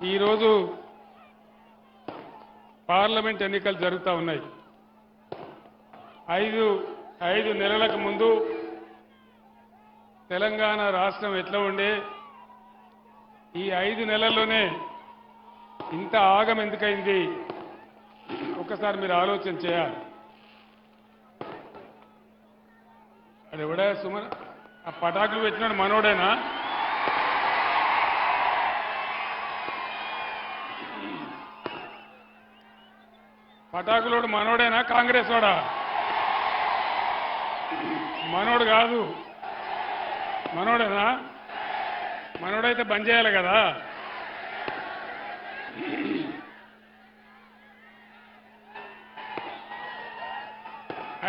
ఈరోజు పార్లమెంట్ ఎన్నికలు జరుగుతూ ఉన్నాయి. ఐదు నెలలకు ముందు తెలంగాణ రాష్ట్రం ఎట్లా ఉండే, ఈ 5 నెలల్లోనే ఇంత ఆగం ఎందుకైంది ఒకసారి మీరు ఆలోచన చేయాలి. అది ఎవడా సుమన్ ఆ పటాకులు పెట్టినాడు మనోడేనా? పటాకులోడు మనోడేనా? కాంగ్రెస్ వాడా? మనోడు కాదు, మనోడేనా? మనోడైతే బంద్ చేయాలి కదా.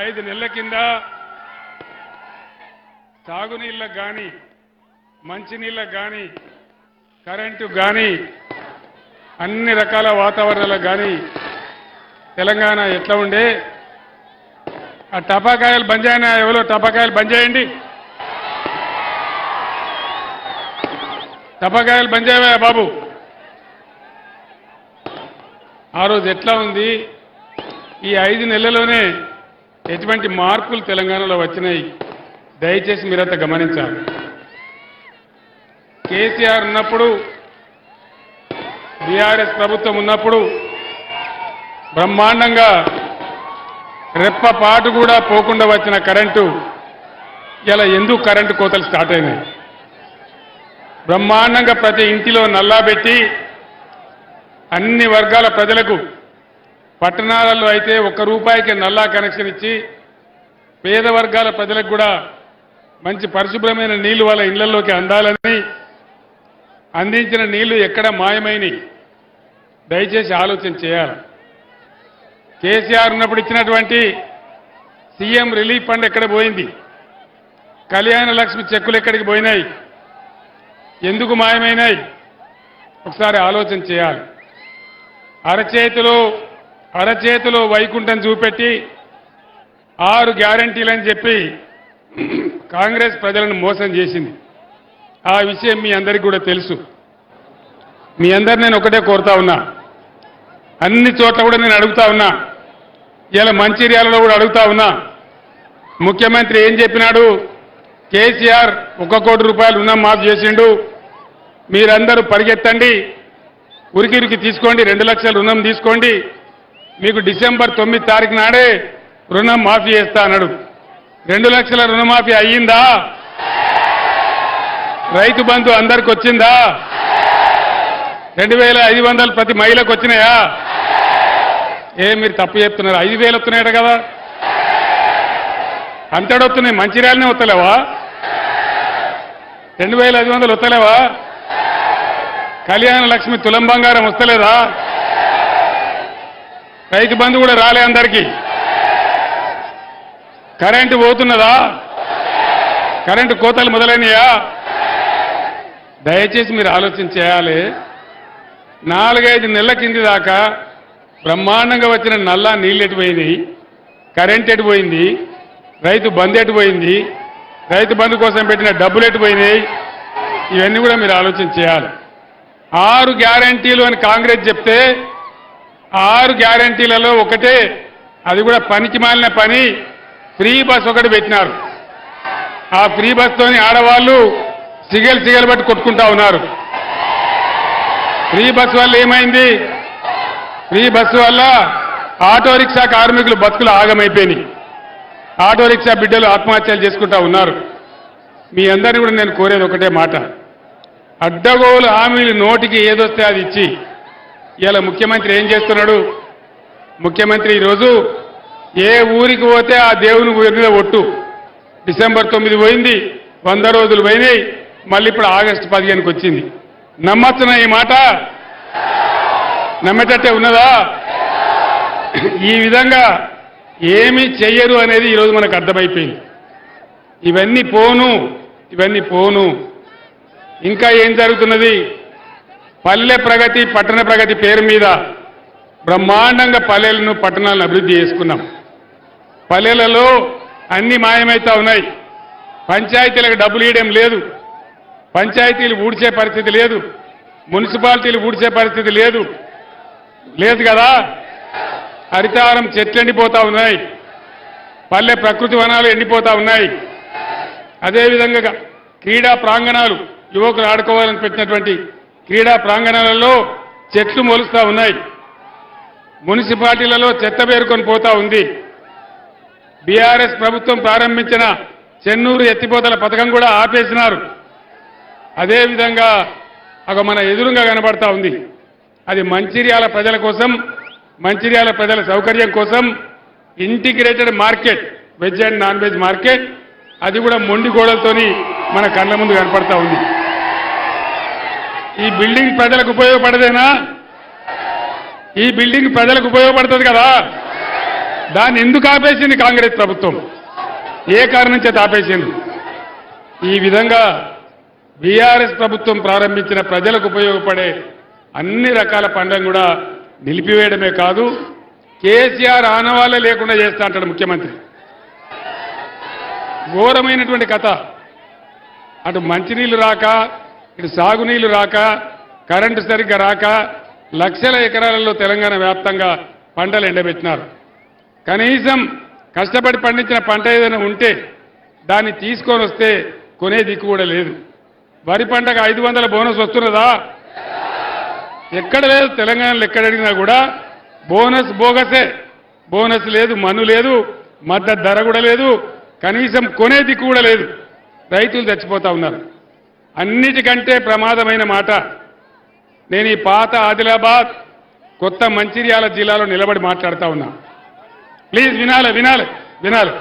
ఐదు నెలల కింద తాగునీళ్ళకు కానీ, మంచినీళ్ళకు కానీ, కరెంటు కానీ, అన్ని రకాల వాతావరణాలకు కానీ తెలంగాణ ఎట్లా ఉండే? ఆ టపాకాయలు బంద్ చేయనా? ఎవరో టపాకాయలు బంద్ చేయండి. టపాకాయలు బంద్ చేయవా బాబు? ఆ రోజు ఎట్లా ఉంది? ఈ 5 నెలల్లోనే ఎటువంటి మార్పులు తెలంగాణలో వచ్చినాయి దయచేసి మీరంతా గమనించాలి. కేసీఆర్ ఉన్నప్పుడు, బీఆర్ఎస్ ప్రభుత్వం ఉన్నప్పుడు బ్రహ్మాండంగా రెప్పపాటు కూడా పోకుండా వచ్చిన కరెంటు ఇలా ఎందుకు కరెంటు కోతలు స్టార్ట్ అయినాయి? బ్రహ్మాండంగా ప్రతి ఇంటిలో నల్లా పెట్టి అన్ని వర్గాల ప్రజలకు, పట్టణాలలో అయితే ₹1 నల్లా కనెక్షన్ ఇచ్చి పేద వర్గాల ప్రజలకు కూడా మంచి పరిశుభ్రమైన నీళ్లు వాళ్ళ ఇళ్లలోకి అందాలని అందించిన నీళ్లు ఎక్కడ మాయమైనవి దయచేసి ఆలోచన చేయాలి. కేసీఆర్ ఉన్నప్పుడు ఇచ్చినటువంటి సీఎం రిలీఫ్ ఫండ్ ఎక్కడ పోయింది? కళ్యాణ లక్ష్మి చెక్కులు ఎక్కడికి పోయినాయి? ఎందుకు మాయమైనాయి? ఒకసారి ఆలోచన చేయాలి. అరచేతిలో వైకుంఠం చూపెట్టి 6 గ్యారంటీలని చెప్పి కాంగ్రెస్ ప్రజలను మోసం చేసింది. ఆ విషయం మీ అందరికీ కూడా తెలుసు. మీ అందరు నేను ఒకటే కోరుతా ఉన్నా, అన్ని చోట్ల కూడా నేను అడుగుతా ఉన్నా, ఇలా మంచిర్యాలలో కూడా అడుగుతా ఉన్నా. ముఖ్యమంత్రి ఏం చెప్పినాడు? కేసీఆర్ ₹1 కోటి రుణం మాఫ్ చేసిండు, మీరందరూ పరిగెత్తండి, ఉరికి తీసుకోండి, 2 లక్షల రుణం తీసుకోండి, మీకు డిసెంబర్ 9 తారీఖు నాడే రుణం మాఫీ చేస్తా అన్నాడు. 2 లక్షల రుణమాఫీ అయ్యిందా? రైతు బంధు అందరికి వచ్చిందా? 2500 ప్రతి మహిళకు వచ్చినాయా? మీరు తప్పు చెప్తున్నారు. 5000 వస్తున్నాయట కదా, అంతడొస్తున్నాయి. మంచిర్యాలనే వస్తలేవా? 2500 వస్తలేవా? కళ్యాణ లక్ష్మి తులం బంగారం వస్తలేదా? రైతు బంధు కూడా రాలే అందరికీ. కరెంటు పోతున్నదా? కరెంటు కోతలు మొదలైనయా? దయచేసి మీరు ఆలోచన చేయాలి. 4-5 నెలల కింది దాకా బ్రహ్మాండంగా వచ్చిన నల్లా నీళ్ళు ఎటుపోయినాయి, కరెంట్ ఎటుపోయింది, రైతు బంధు ఎటుపోయింది, రైతు బంధు కోసం పెట్టిన డబ్బులు ఎటుపోయినాయి, ఇవన్నీ కూడా మీరు ఆలోచన చేయాలి. 6 గ్యారంటీలు అని కాంగ్రెస్ చెప్తే 6 గ్యారంటీలలో ఒకటే, అది కూడా పనికి మాలిన పని, ఫ్రీ బస్ ఒకటి పెట్టినారు. ఆ ఫ్రీ బస్తోని ఆడవాళ్ళు సిగలు బట్టి కొట్టుకుంటా ఉన్నారు. ఫ్రీ బస్ వల్ల ఏమైంది? ఫ్రీ బస్సు వల్ల ఆటో రిక్షా కార్మికులు బతుకులు ఆగమైపోయినాయి. ఆటో రిక్షా బిడ్డలు ఆత్మహత్యలు చేసుకుంటా ఉన్నారు. మీ అందరినీ కూడా నేను కోరేది ఒకటే మాట, అడ్డగోలు హామీలు నోటికి ఏదొస్తే అది ఇచ్చి ఇలా ముఖ్యమంత్రి ఏం చేస్తున్నాడు? ముఖ్యమంత్రి ఈరోజు ఏ ఊరికి పోతే ఆ దేవుని ఊరి మీద ఒట్టు. డిసెంబర్ 9 పోయింది, 100 రోజులు పోయినాయి, మళ్ళీ ఇప్పుడు ఆగస్టు 15కి వచ్చింది. నమ్మచ్చునా ఈ మాట? నమ్మేటట్టే ఉన్నదా? ఈ విధంగా ఏమీ చెయ్యరు అనేది ఈరోజు మనకు అర్థమైపోయింది. ఇవన్నీ పోను. ఇంకా ఏం జరుగుతున్నది? పల్లె ప్రగతి, పట్టణ ప్రగతి పేరు మీద బ్రహ్మాండంగా పల్లెలను, పట్టణాలను అభివృద్ధి చేసుకున్నాం. పల్లెలలో అన్ని మాయమైతా ఉన్నాయి. పంచాయతీలకు డబ్బులు ఇవ్వడం లేదు, పంచాయతీలు ఊడ్చే పరిస్థితి లేదు, మున్సిపాలిటీలు ఊడ్చే పరిస్థితి లేదు లేదు కదా. హరితహారం చెట్లు ఎండిపోతా ఉన్నాయి, పల్లె ప్రకృతి వనాలు ఎండిపోతా ఉన్నాయి. అదేవిధంగా క్రీడా ప్రాంగణాలు యువకులు ఆడుకోవాలని పెట్టినటువంటి క్రీడా ప్రాంగణాలలో చెట్లు మొలుస్తూ ఉన్నాయి. మున్సిపాలిటీలలో చెత్త పేరుకొని పోతా ఉంది. బీఆర్ఎస్ ప్రభుత్వం ప్రారంభించిన చెన్నూరు ఎత్తిపోతల పథకం కూడా ఆపేసినారు. అదేవిధంగా ఒక మన ఎదురుగా కనబడతా ఉంది. అది మంచిర్యాల ప్రజల కోసం, మంచిర్యాల ప్రజల సౌకర్యం కోసం integrated market, veg and non veg market, అది కూడా మొండి గోడలతోని మన కళ్ళ ముందు కనపడతా ఉంది. ఈ బిల్డింగ్ ప్రజలకు ఉపయోగపడదేనా? ఈ బిల్డింగ్ ప్రజలకు ఉపయోగపడుతుంది కదా. దాన్ని ఎందుకు ఆపేసింది కాంగ్రెస్ ప్రభుత్వం? ఏ కారణం చేత ఆపేసింది? ఈ విధంగా బీఆర్ఎస్ ప్రభుత్వం ప్రారంభించిన ప్రజలకు ఉపయోగపడే అన్ని రకాల పనులను కూడా నిలిపివేయడమే కాదు, కేసీఆర్ ఆనవాళ్ళే లేకుండా చేస్తా అంటాడు ముఖ్యమంత్రి. ఘోరమైనటువంటి కథ. అటు మంచినీళ్లు రాక, ఇటు సాగునీళ్లు రాక, కరెంటు సరిగ్గా రాక లక్షల ఎకరాలలో తెలంగాణ వ్యాప్తంగా పంటలు ఎండబెట్టినారు. కనీసం కష్టపడి పండించిన పంట ఏదైనా ఉంటే దాన్ని తీసుకొని వస్తే కొనే దిక్కు కూడా లేదు. వరి పంటకు 500 బోనస్ వస్తున్నదా? ఎక్కడ లేదు. తెలంగాణలో ఎక్కడ అడిగినా కూడా బోనస్ బోగసే. బోనస్ లేదు, మన్ను లేదు, మద్దతు ధర కూడా లేదు, కనీసం కొనే దిక్కు కూడా లేదు. రైతులు చచ్చిపోతా ఉన్నారు. అన్నిటికంటే ప్రమాదమైన మాట, నేను ఈ పాత ఆదిలాబాద్ కొత్త మంచిర్యాల జిల్లాలో నిలబడి మాట్లాడుతా ఉన్నా. ప్లీజ్ వినాలి వినాలి వినాలి.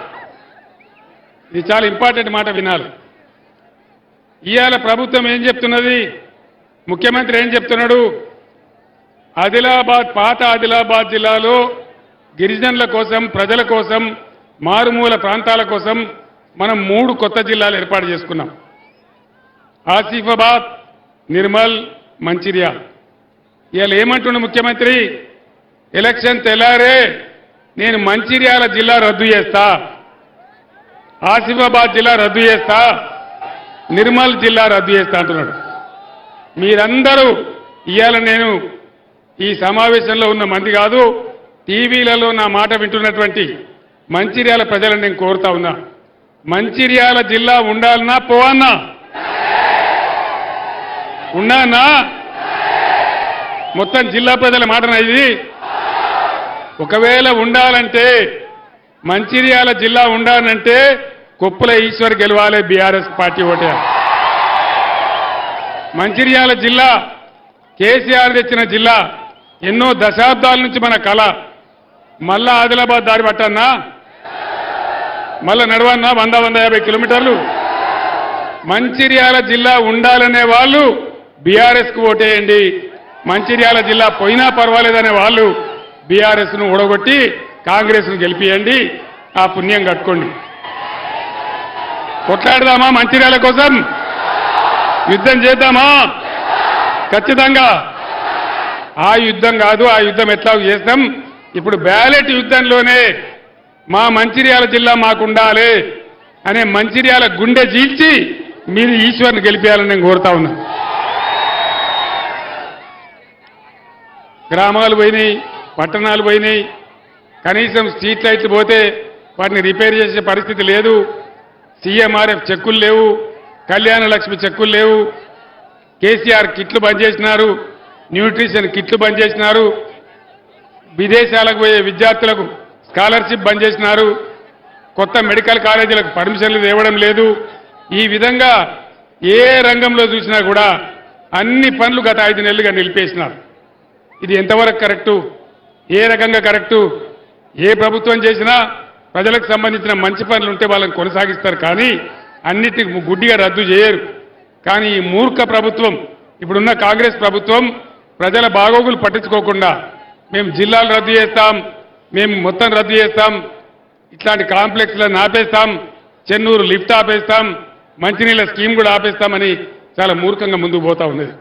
ఇది చాలా ఇంపార్టెంట్ మాట, వినాలి. ఇవాళ ప్రభుత్వం ఏం చెప్తున్నది, ముఖ్యమంత్రి ఏం చెప్తున్నాడు? ఆదిలాబాద్, పాత ఆదిలాబాద్ జిల్లాలో గిరిజనుల కోసం, ప్రజల కోసం, మారుమూల ప్రాంతాల కోసం మనం 3 కొత్త జిల్లాలు ఏర్పాటు చేసుకున్నాం. ఆసిఫాబాద్, నిర్మల్, మంచిర్యాల. ఇవాళ ఏమంటున్న ముఖ్యమంత్రి? ఎలక్షన్ తెల్లారే నేను మంచిర్యాల జిల్లా రద్దు చేస్తా, ఆసిఫాబాద్ జిల్లా రద్దు చేస్తా, నిర్మల్ జిల్లా రద్దు చేస్తా అంటున్నాడు. మీరందరూ ఇవాళ నేను ఈ సమావేశంలో ఉన్న మంది కాదు, టీవీలలో నా మాట వింటున్నటువంటి మంచిర్యాల ప్రజలను నేను కోరుతా ఉన్నా, మంచిర్యాల జిల్లా ఉండాలన్నా పోవన్నా? ఉన్నానా? మొత్తం జిల్లా ప్రజల మాటనా ఇది? ఒకవేళ ఉండాలంటే, మంచిర్యాల జిల్లా ఉండాలంటే కొప్పుల ఈశ్వర్ గెలవాలి, బీఆర్ఎస్ పార్టీ ఓటే. మంచిర్యాల జిల్లా కేసీఆర్ తెచ్చిన జిల్లా, ఎన్నో దశాబ్దాల నుంచి మన కళ. మళ్ళా ఆదిలాబాద్ దారి పట్టన్నా? మళ్ళా నడవన్నా 100-150 కిలోమీటర్లు? మంచిర్యాల జిల్లా ఉండాలనే వాళ్ళు బీఆర్ఎస్కు ఓటేయండి. మంచిర్యాల జిల్లా పోయినా పర్వాలేదనే వాళ్ళు బీఆర్ఎస్ను ఓడగొట్టి కాంగ్రెస్ను గెలిపియండి. ఆ పుణ్యం కట్టుకోండి. కొట్లాడదామా మంచిర్యాల కోసం? యుద్ధం చేద్దామా? ఖచ్చితంగా. ఆ యుద్ధం కాదు, ఆ యుద్ధం ఎట్లా చేస్తాం? ఇప్పుడు బ్యాలెట్ యుద్ధంలోనే మా మంచిర్యాల జిల్లా మాకు ఉండాలి అనే మంచిర్యాల గుండె చీల్చి మీరు ఈశ్వర్ని గెలిపేయాలని నేను కోరుతా ఉన్నా. గ్రామాలు పోయినాయి, పట్టణాలు పోయినాయి, కనీసం స్ట్రీట్ లైట్లు పోతే వాటిని రిపేర్ చేసే పరిస్థితి లేదు. సీఎంఆర్ఎఫ్ చెక్కులు లేవు, కళ్యాణ లక్ష్మి చెక్కులు లేవు, కేసీఆర్ కిట్లు బంద్ చేసినారు, న్యూట్రిషన్ కిట్లు బంద్ చేసినారు, విదేశాలకు పోయే విద్యార్థులకు స్కాలర్షిప్ బంద్ చేసినారు, కొత్త మెడికల్ కాలేజీలకు పర్మిషన్లు ఇవ్వడం లేదు. ఈ విధంగా ఏ రంగంలో చూసినా కూడా అన్ని పనులు గత 5 నెలలుగా నిలిపేసినారు. ఇది ఎంతవరకు కరెక్టు? ఏ రకంగా కరెక్టు? ఏ ప్రభుత్వం చేసినా ప్రజలకు సంబంధించిన మంచి పనులు ఉంటే వాళ్ళని కొనసాగిస్తారు, కానీ అన్నిటికి గుడ్డిగా రద్దు చేయరు. కానీ ఈ మూర్ఖ ప్రభుత్వం, ఇప్పుడున్న కాంగ్రెస్ ప్రభుత్వం ప్రజల బాగోగులు పట్టించుకోకుండా మేము జిల్లాలు రద్దు చేస్తాం, మేము మొత్తం రద్దు చేస్తాం, ఇట్లాంటి కాంప్లెక్స్లను ఆపేస్తాం, చెన్నూరు లిఫ్ట్ ఆపేస్తాం, మంచినీళ్ళ స్కీమ్ కూడా ఆపేస్తామని చాలా మూర్ఖంగా ముందుకు పోతా ఉన్నది.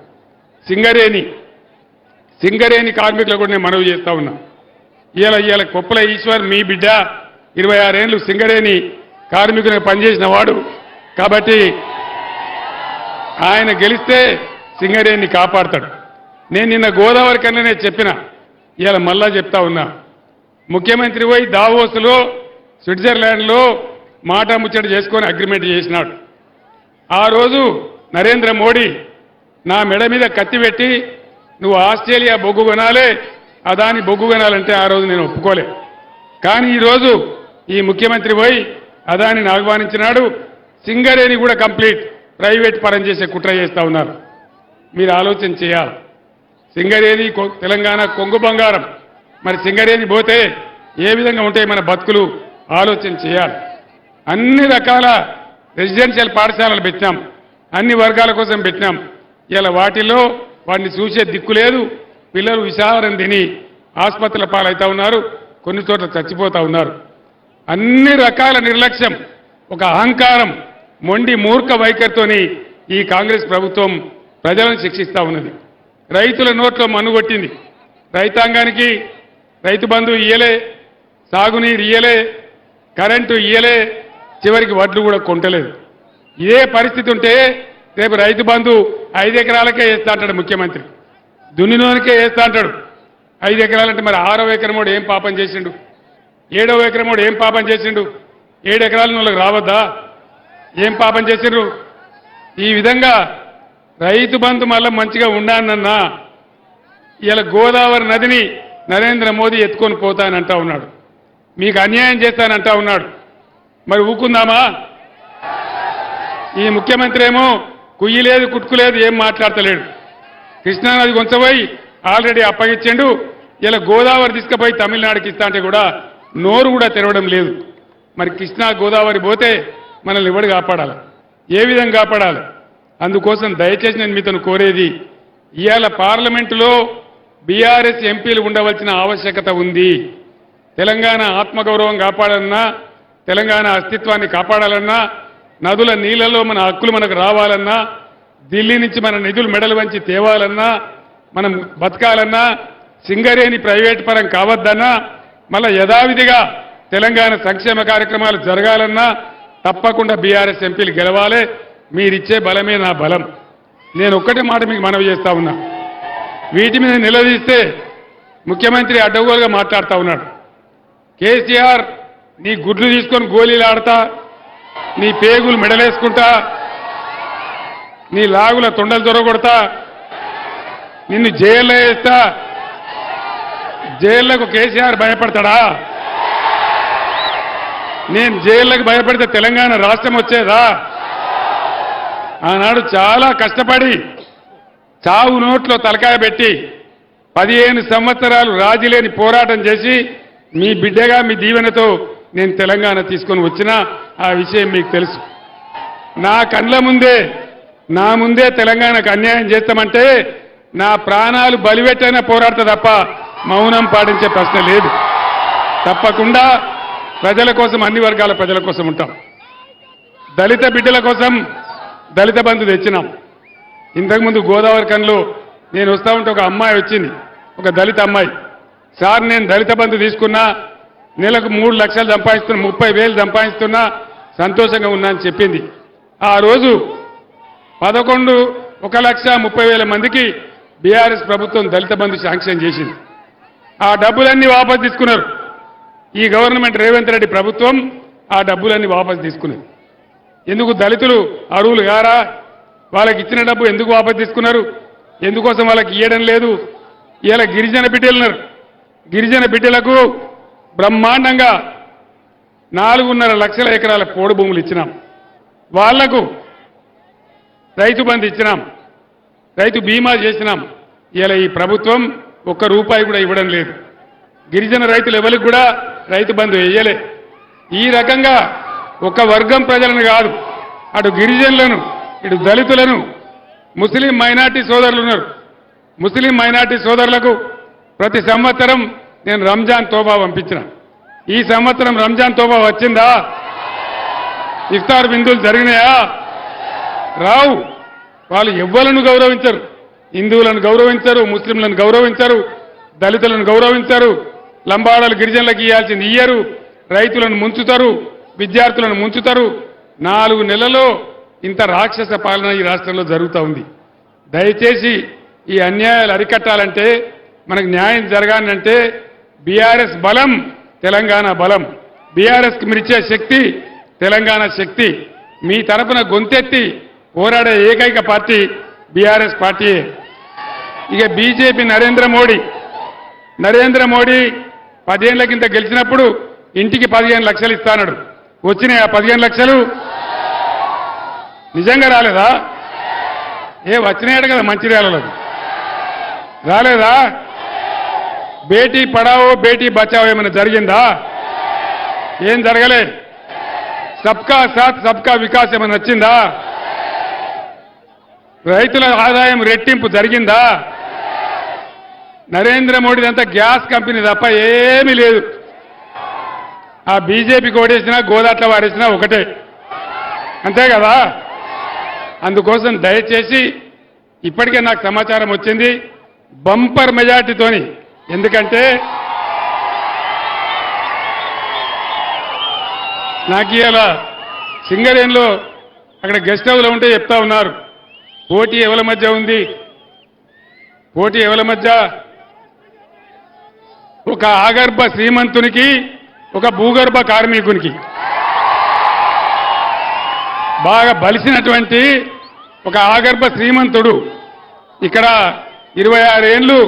సింగరేణి కార్మికులకు కూడా నేను మనవి చేస్తా ఉన్నా. ఇవాళ కొప్పుల ఈశ్వర్ మీ బిడ్డ 26 ఏళ్ళు సింగరేణి కార్మికునిగా పనిచేసిన వాడు కాబట్టి ఆయన గెలిస్తే సింగరేణిని కాపాడతాడు. నేను నిన్న గోదావరి కన్ననే చెప్పిన, ఇవాళ మళ్ళా చెప్తా ఉన్నా. ముఖ్యమంత్రి పోయి దావోస్లో స్విట్జర్లాండ్లో మాట ముచ్చట చేసుకొని అగ్రిమెంట్ చేసినాడు. ఆ రోజు నరేంద్ర మోడీ నా మెడ మీద కత్తి పెట్టి నువ్వు ఆస్ట్రేలియా బొగ్గు కొనాలే, అదాని బొగ్గు కొనాలంటే ఆ రోజు నేను ఒప్పుకోలే. కానీ ఈరోజు ఈ ముఖ్యమంత్రి పోయి అదానిని ఆహ్వానించినాడు. సింగరేణి కూడా కంప్లీట్ ప్రైవేట్ పరం చేసే కుట్ర చేస్తూ ఉన్నారు. మీరు ఆలోచన చేయాలి. సింగరేణి తెలంగాణ కొంగు బంగారం, మరి సింగరేణి పోతే ఏ విధంగా ఉంటాయి మన బతుకులు ఆలోచన చేయాలి. అన్ని రకాల రెసిడెన్షియల్ పాఠశాలలు పెట్టినాం, అన్ని వర్గాల కోసం పెట్టినాం. ఇలా వాటిల్లో వాటిని చూసే దిక్కు లేదు. పిల్లలు విషాదం తిని ఆసుపత్రుల పాలవుతా ఉన్నారు, కొన్ని చోట్ల చచ్చిపోతూ ఉన్నారు. అన్ని రకాల నిర్లక్ష్యం, ఒక అహంకారం, మొండి మూర్ఖ వైఖరితోని ఈ కాంగ్రెస్ ప్రభుత్వం ప్రజలను శిక్షిస్తూ ఉన్నది. రైతుల నోట్లో మన్నుగొట్టింది. రైతాంగానికి రైతు బంధు ఇయ్యలే, సాగునీరు ఇయ్యలే, కరెంటు ఇయ్యలే, చివరికి వడ్లు కూడా కొంటలేదు. ఇదే పరిస్థితి ఉంటే రేపు రైతు బంధు 5 ఎకరాలకే వేస్తా అంటాడు ముఖ్యమంత్రి, దున్నినోనికే వేస్తా అంటాడు. 5 ఎకరాలంటే మరి 6వ ఎకరమోడు ఏం పాపం చేసిండు, 7వ ఎకరమోడు ఏం పాపం చేసిండు, 7 ఎకరాల వాళ్ళకి రావద్దా, ఏం పాపం చేసిండ్రు? ఈ విధంగా రైతు బంధు మళ్ళీ మంచిగా ఉండానన్నా ఇలా గోదావరి నదిని నరేంద్ర మోదీ ఎత్తుకొని పోతానంటా ఉన్నాడు, మీకు అన్యాయం చేస్తానంటా ఉన్నాడు. మరి ఊకుందామా? ఈ ముఖ్యమంత్రి ఏమో కుయ్యి లేదు, కుట్టుకు లేదు, ఏం మాట్లాడతలేడు. కృష్ణానది కొంచెపోయి ఆల్రెడీ అప్పగించిండు. ఇలా గోదావరి తీసుకుపోయి తమిళనాడుకి ఇస్తా అంటే కూడా నోరు కూడా తెరవడం లేదు. మరి కృష్ణా గోదావరి పోతే మనల్ని ఎవడు కాపాడాలి, ఏ విధంగా కాపాడాలి? అందుకోసం దయచేసి నేను మీతో కోరేది, ఇవాళ పార్లమెంటులో బీఆర్ఎస్ ఎంపీలు ఉండవలసిన ఆవశ్యకత ఉంది. తెలంగాణ ఆత్మగౌరవం కాపాడాలన్నా, తెలంగాణ అస్తిత్వాన్ని కాపాడాలన్నా, నదుల నీళ్లలో మన హక్కులు మనకు రావాలన్నా, ఢిల్లీ నుంచి మన నిధులు మెడలు వంచి తేవాలన్నా, మనం బతకాలన్నా, సింగరేణి ప్రైవేట్ పరం కావద్దన్నా, మళ్ళా యథావిధిగా తెలంగాణ సంక్షేమ కార్యక్రమాలు జరగాలన్నా తప్పకుండా బీఆర్ఎస్ ఎంపీలు గెలవాలి. మీరిచ్చే బలమే నా బలం. నేను ఒక్కటే మాట మీకు మనవి చేస్తా ఉన్నా, వీటి మీద నిలదీస్తే ముఖ్యమంత్రి అడ్డగోలుగా మాట్లాడుతూ ఉన్నాడు. కేసీఆర్ నీ గుడ్లు తీసుకొని గోళీలు ఆడతా, నీ పేగులు మెడలేసుకుంటా, నీ లాగుల తొండలు దొరగొడతా, నిన్ను జైల్లో వేస్తా. జైళ్లకు కేసీఆర్ భయపడతాడా? నేను జైళ్లకు భయపడితే తెలంగాణ రాష్ట్రం వచ్చేదా? ఆనాడు చాలా కష్టపడి చావు నోట్లో తలకాయ పెట్టి 15 సంవత్సరాలు రాజీలేని పోరాటం చేసి మీ బిడ్డగా మీ దీవెనతో నేను తెలంగాణ తీసుకొని వచ్చినా ఆ విషయం మీకు తెలుసు. నా కళ్ళ ముందే నా ముందే తెలంగాణకు అన్యాయం చేస్తామంటే నా ప్రాణాలు బలిపెట్టైనా పోరాడతా తప్ప మౌనం పాటించే ప్రశ్న లేదు. తప్పకుండా ప్రజల కోసం, అన్ని వర్గాల ప్రజల కోసం ఉంటాం. దళిత బిడ్డల కోసం దళిత బంధు తెచ్చినాం. ఇంతకుముందు గోదావరి కన్లో నేను వస్తూ ఉంటే ఒక అమ్మాయి వచ్చింది, ఒక దళిత అమ్మాయి. సార్ నేను దళిత బంధు తీసుకున్నా, నెలకు 3 లక్షలు సంపాదిస్తున్నా, 30,000 సంపాదిస్తున్నా, సంతోషంగా ఉన్నా అని చెప్పింది. ఆ రోజు 1,30,000 మందికి బీఆర్ఎస్ ప్రభుత్వం దళిత బంధు శాంక్షన్ చేసింది. ఆ డబ్బులన్నీ వాపసు తీసుకున్నారు. ఈ గవర్నమెంట్ రేవంత్ రెడ్డి ప్రభుత్వం ఆ డబ్బులన్నీ వాపసు తీసుకున్నది. ఎందుకు? దళితులు అరువులు గారా? వాళ్ళకి ఇచ్చిన డబ్బు ఎందుకు వాపసు తీసుకున్నారు? ఎందుకోసం వాళ్ళకి ఇవ్వడం లేదు? ఇలా గిరిజన బిడ్డలున్నారు, గిరిజన బిడ్డలకు బ్రహ్మాండంగా 4.5 లక్షల ఎకరాల పోడు భూములు ఇచ్చినాం. వాళ్లకు రైతు బంధు ఇచ్చినాం, రైతు బీమా చేసినాం. ఇలా ఈ ప్రభుత్వం ₹1 కూడా ఇవ్వడం లేదు. గిరిజన రైతులు ఎవరికి కూడా రైతు బంధు వేయలే. ఈ రకంగా ఒక వర్గం ప్రజలను కాదు, అటు గిరిజనులను, ఇటు దళితులను, ముస్లిం మైనార్టీ సోదరులు ఉన్నారు. ముస్లిం మైనార్టీ సోదరులకు ప్రతి సంవత్సరం నేను రంజాన్ తోబా పంపించిన. ఈ సంవత్సరం రంజాన్ తోబా వచ్చిందా? ఇఫ్తార్ విందులు జరిగినాయా? రావు. వాళ్ళు ఎవ్వలను గౌరవించరు. హిందువులను గౌరవించరు, ముస్లింలను గౌరవించరు, దళితులను గౌరవించరు, లంబాడాలు గిరిజనులకు ఇవ్వాల్సింది ఇయ్యరు, రైతులను ముంచుతారు, విద్యార్థులను ముంచుతారు. 4 నెలల్లో ఇంత రాక్షస పాలన ఈ రాష్ట్రంలో జరుగుతూ ఉంది. దయచేసి ఈ అన్యాయాలు అరికట్టాలంటే మనకు న్యాయం జరగాలంటే బీఆర్ఎస్ బలం తెలంగాణ బలం, బీఆర్ఎస్కి మీరిచ్చే శక్తి తెలంగాణ శక్తి. మీ తరపున గొంతెత్తి పోరాడే ఏకైక పార్టీ బీఆర్ఎస్ పార్టీయే. ఇక బీజేపీ నరేంద్ర మోడీ 10 ఏళ్ల కింద గెలిచినప్పుడు ఇంటికి 15 లక్షలు ఇస్తానడు. వచ్చినాయి ఆ 15 లక్షలు? నిజంగా రాలేదా? వచ్చినాయట కదా మంచిర్యాలలో, రాలేదా? బేటీ పడావో బేటీ బచావో ఏమైనా జరిగిందా? ఏం జరగలే. సబ్కా సాత్ సబ్కా వికాస్ ఏమైనా వచ్చిందా? రైతుల ఆదాయం రెట్టింపు జరిగిందా? నరేంద్ర మోడీదంతా గ్యాస్ కంపెనీ తప్ప ఏమీ లేదు. ఆ బీజేపీకి ఓడేసినా గోదాట్ల వాడేసినా ఒకటే, అంతే కదా. అందుకోసం దయచేసి ఇప్పటికే నాకు సమాచారం వచ్చింది బంపర్ మెజార్టీతోని. ఎందుకంటే నాకు ఇవాళ సింగరేణిలో అక్కడ గెస్ట్ హౌస్లో ఉంటే చెప్తా ఉన్నారు, పోటీ ఎవరి మధ్య ఉంది, పోటీ ఎవరి మధ్య? ఒక ఆగర్భ శ్రీమంతునికి ఒక భూగర్భ కార్మికునికి, బాగా బలిసినటువంటి ఒక ఆగర్భ శ్రీమంతుడు ఇక్కడ 26 ఏళ్ళు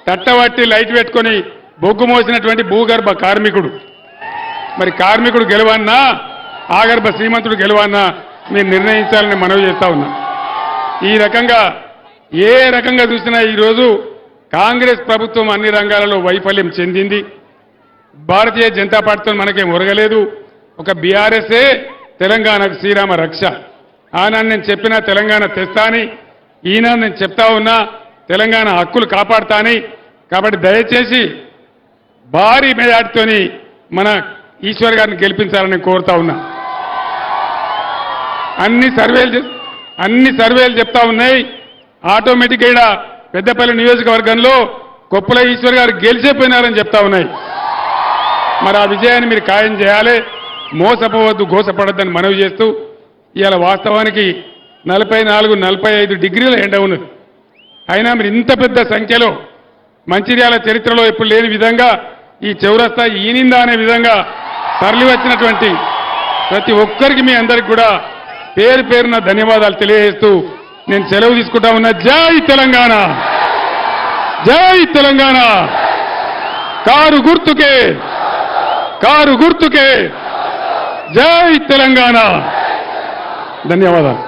తట్టబట్టి లైట్ పెట్టుకొని బొగ్గు మోసినటువంటి భూగర్భ కార్మికుడు. మరి కార్మికుడు గెలవన్నా ఆగర్భ శ్రీమంతుడు గెలవన్నా మీరు నిర్ణయించాలని మనవి చేస్తా ఉన్నా. ఈ రకంగా ఏ రకంగా చూసినా ఈరోజు కాంగ్రెస్ ప్రభుత్వం అన్ని రంగాలలో వైఫల్యం చెందింది. భారతీయ జనతా పార్టీతో మనకేం ఒరగలేదు. ఒక బీఆర్ఎస్ఏ తెలంగాణకు శ్రీరామ రక్ష. ఆనాడు నేను చెప్పినా తెలంగాణ తెస్తా అని, ఈనాడు నేను చెప్తా ఉన్నా తెలంగాణ హక్కులు కాపాడుతాని. కాబట్టి దయచేసి భారీ మెజార్టీతోని మన ఈశ్వర్ గారిని గెలిపించాలని కోరుతా ఉన్నా. అన్ని సర్వేలు చెప్తా ఉన్నాయి ఆటోమేటిక్గా ఇక్కడ పెద్దపల్లి నియోజకవర్గంలో కొప్పుల ఈశ్వర్ గారు గెలిచిపోయినారని చెప్తా ఉన్నాయి. మరి ఆ విజయాన్ని మీరు ఖాయం చేయాలి, మోసపోవద్దు, గోసపడద్దని మనవి చేస్తూ ఇవాళ వాస్తవానికి 44-45 డిగ్రీల ఎండ ఉన్నది. అయినా మీరు ఇంత పెద్ద సంఖ్యలో మంచిర్యాల చరిత్రలో ఎప్పుడు లేని విధంగా ఈ చౌరస్తా ఈనిందా అనే విధంగా తరలి వచ్చినటువంటి ప్రతి ఒక్కరికి మీ అందరికి కూడా పేరు పేరున ధన్యవాదాలు తెలియజేస్తూ నేను సెలవు తీసుకుంటా ఉన్నా. జై తెలంగాణ, జై తెలంగాణ. కారు గుర్తుకే జై తెలంగాణ. ధన్యవాదాలు.